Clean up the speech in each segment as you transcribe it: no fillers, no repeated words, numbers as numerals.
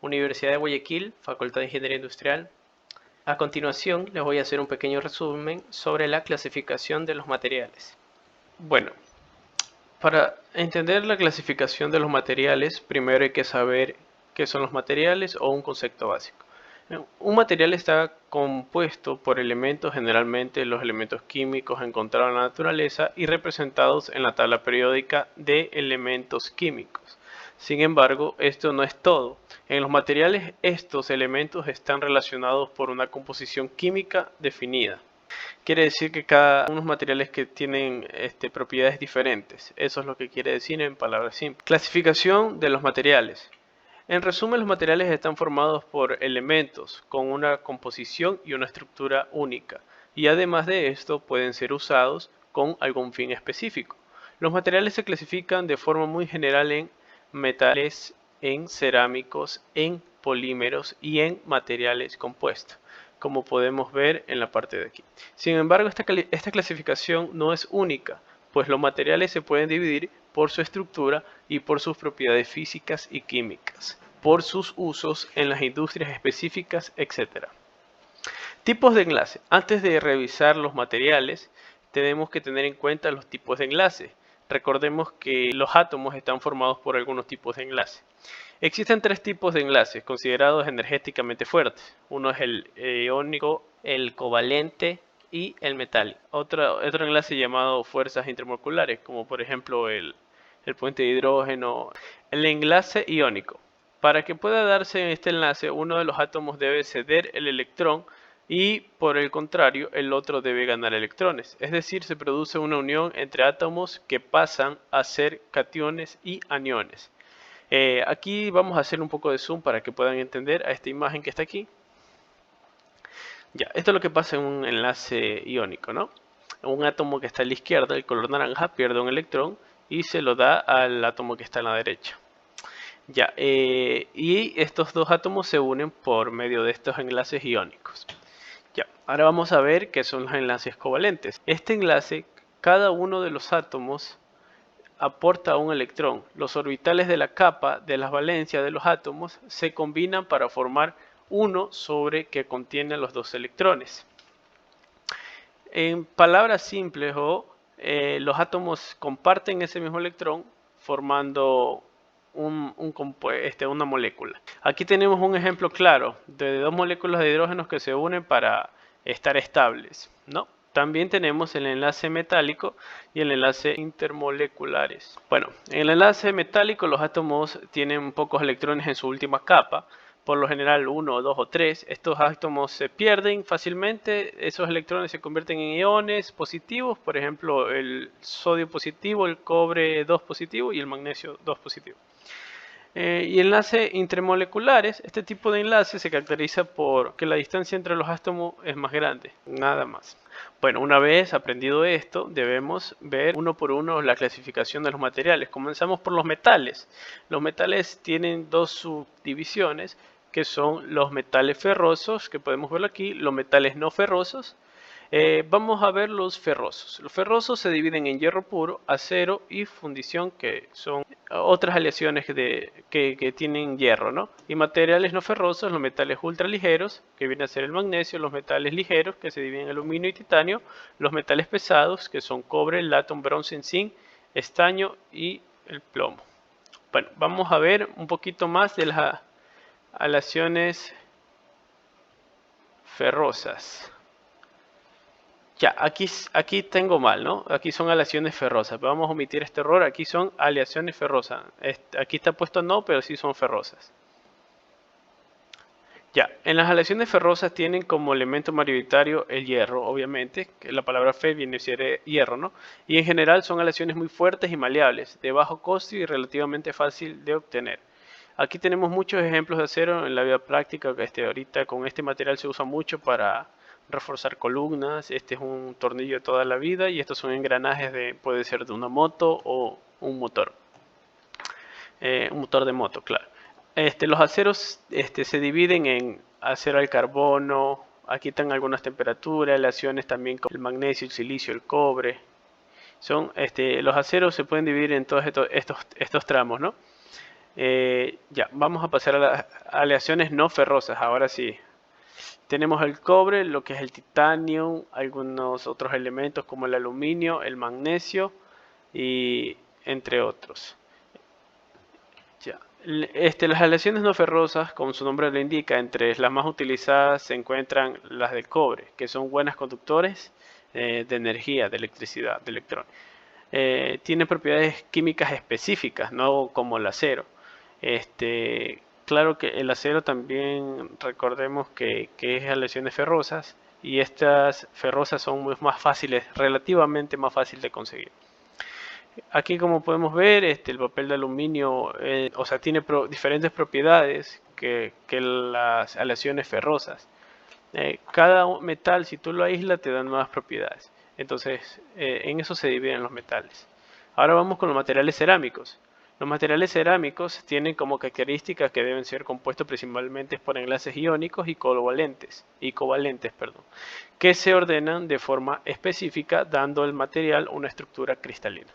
Universidad de Guayaquil, Facultad de Ingeniería Industrial. A continuación les voy a hacer un pequeño resumen sobre la clasificación de los materiales. Bueno, para entender la clasificación de los materiales, primero hay que saber qué son los materiales o un concepto básico. Un material está compuesto por elementos, generalmente los elementos químicos encontrados en la naturaleza y representados en la tabla periódica de elementos químicos. Sin embargo, esto no es todo. En los materiales, estos elementos están relacionados por una composición química definida. Quiere decir que cada uno de los materiales que tienen propiedades diferentes. Eso es lo que quiere decir en palabras simples. Clasificación de los materiales. En resumen, los materiales están formados por elementos con una composición y una estructura única, y además de esto pueden ser usados con algún fin específico. Los materiales se clasifican de forma muy general en metales, en cerámicos, en polímeros y en materiales compuestos, como podemos ver en la parte de aquí. Sin embargo, esta clasificación no es única, pues los materiales se pueden dividir por su estructura y por sus propiedades físicas y químicas, por sus usos en las industrias específicas, etc. Tipos de enlace. Antes de revisar los materiales, tenemos que tener en cuenta los tipos de enlace. Recordemos que los átomos están formados por algunos tipos de enlace. Existen tres tipos de enlaces considerados energéticamente fuertes. Uno es el iónico, el covalente y el metálico. Otro enlace llamado fuerzas intermoleculares, como por ejemplo el puente de hidrógeno. El enlace iónico. Para que pueda darse este enlace, uno de los átomos debe ceder el electrón y por el contrario, el otro debe ganar electrones. Es decir, se produce una unión entre átomos que pasan a ser cationes y aniones. Aquí vamos a hacer un poco de zoom para que puedan entender a esta imagen que está aquí. Ya, esto es lo que pasa en un enlace iónico, ¿no? Un átomo que está a la izquierda, el color naranja, pierde un electrón y se lo da al átomo que está a la derecha. Ya, y estos dos átomos se unen por medio de estos enlaces iónicos. Ya, ahora vamos a ver qué son los enlaces covalentes. Este enlace, cada uno de los átomos aporta un electrón. Los orbitales de la capa de las valencias de los átomos se combinan para formar uno sobre que contiene los dos electrones. En palabras simples, los átomos comparten ese mismo electrón formando una molécula. Aquí tenemos un ejemplo claro de dos moléculas de hidrógeno que se unen para estar estables, ¿no? También tenemos el enlace metálico y el enlace intermoleculares. Bueno, en el enlace metálico los átomos tienen pocos electrones en su última capa, por lo general 1, 2 o 3. Estos átomos se pierden fácilmente, esos electrones se convierten en iones positivos, por ejemplo el sodio positivo, el cobre 2 positivo y el magnesio 2 positivo. Y enlaces intermoleculares, este tipo de enlace se caracteriza por que la distancia entre los átomos es más grande, nada más. Bueno, una vez aprendido esto, debemos ver uno por uno la clasificación de los materiales. Comenzamos por los metales. Los metales tienen dos subdivisiones, que son los metales ferrosos, que podemos verlo aquí, los metales no ferrosos. Vamos a ver los ferrosos. Los ferrosos se dividen en hierro puro, acero y fundición, que son otras aleaciones que tienen hierro, ¿no? Y materiales no ferrosos, los metales ultraligeros, que viene a ser el magnesio, los metales ligeros, que se dividen en aluminio y titanio, los metales pesados, que son cobre, latón, bronce, zinc, estaño y el plomo. Bueno, vamos a ver un poquito más de las aleaciones ferrosas. Ya, aquí tengo mal, ¿no? Aquí son aleaciones ferrosas. Vamos a omitir este error. Aquí son aleaciones ferrosas. Aquí está puesto no, pero sí son ferrosas. Ya, en las aleaciones ferrosas tienen como elemento mayoritario el hierro, obviamente, que la palabra fe viene a ser hierro, ¿no? Y en general son aleaciones muy fuertes y maleables, de bajo costo y relativamente fácil de obtener. Aquí tenemos muchos ejemplos de acero en la vida práctica. Ahorita con este material se usa mucho para reforzar columnas. Este es un tornillo de toda la vida y estos son engranajes puede ser de una moto o un motor de moto, claro. Los aceros se dividen en acero al carbono. Aquí están algunas temperaturas, aleaciones también con el magnesio, el silicio, el cobre. Los aceros se pueden dividir en todos estos tramos, ¿no? Ya, vamos a pasar a las aleaciones no ferrosas. Ahora sí. Tenemos el cobre, lo que es el titanio, algunos otros elementos como el aluminio, el magnesio y entre otros. Ya. Las aleaciones no ferrosas, como su nombre lo indica, entre las más utilizadas se encuentran las del cobre, que son buenos conductores de energía, de electricidad, de electrones. Tiene propiedades químicas específicas, no como el acero. Claro que el acero también, recordemos que es aleaciones ferrosas, y estas ferrosas son más fáciles, relativamente más fáciles de conseguir. Aquí, como podemos ver, el papel de aluminio, o sea, tiene diferentes propiedades que las aleaciones ferrosas. Cada metal, si tú lo aíslas, te dan nuevas propiedades. Entonces, en eso se dividen los metales. Ahora vamos con los materiales cerámicos. Los materiales cerámicos tienen como características que deben ser compuestos principalmente por enlaces iónicos y covalentes, que se ordenan de forma específica, dando al material una estructura cristalina.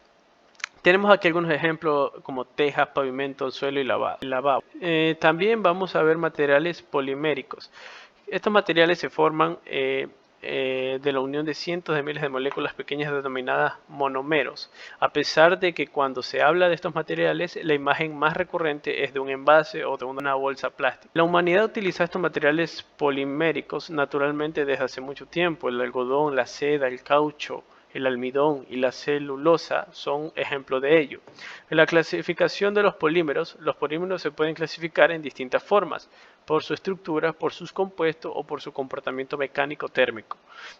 Tenemos aquí algunos ejemplos como tejas, pavimento, suelo y lavabo. También vamos a ver materiales poliméricos. Estos materiales se forman de la unión de cientos de miles de moléculas pequeñas denominadas monómeros. A pesar de que cuando se habla de estos materiales, la imagen más recurrente es de un envase o de una bolsa plástica. La humanidad utiliza estos materiales poliméricos naturalmente desde hace mucho tiempo. El algodón, la seda, el caucho, el almidón y la celulosa son ejemplos de ello. En la clasificación de los polímeros se pueden clasificar en distintas formas, por su estructura, por sus compuestos o por su comportamiento mecánico térmico.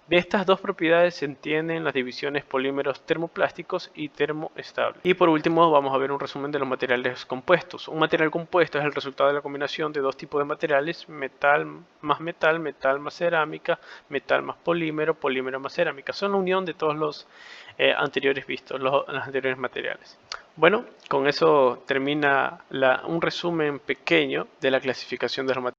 De estas dos propiedades se entienden las divisiones polímeros termoplásticos y termoestables. Y por último vamos a ver un resumen de los materiales compuestos. Un material compuesto es el resultado de la combinación de dos tipos de materiales, metal más cerámica, metal más polímero, polímero más cerámica. Son la unión de todos los anteriores vistos, los anteriores materiales. Bueno, con eso termina un resumen pequeño de la clasificación de los materiales.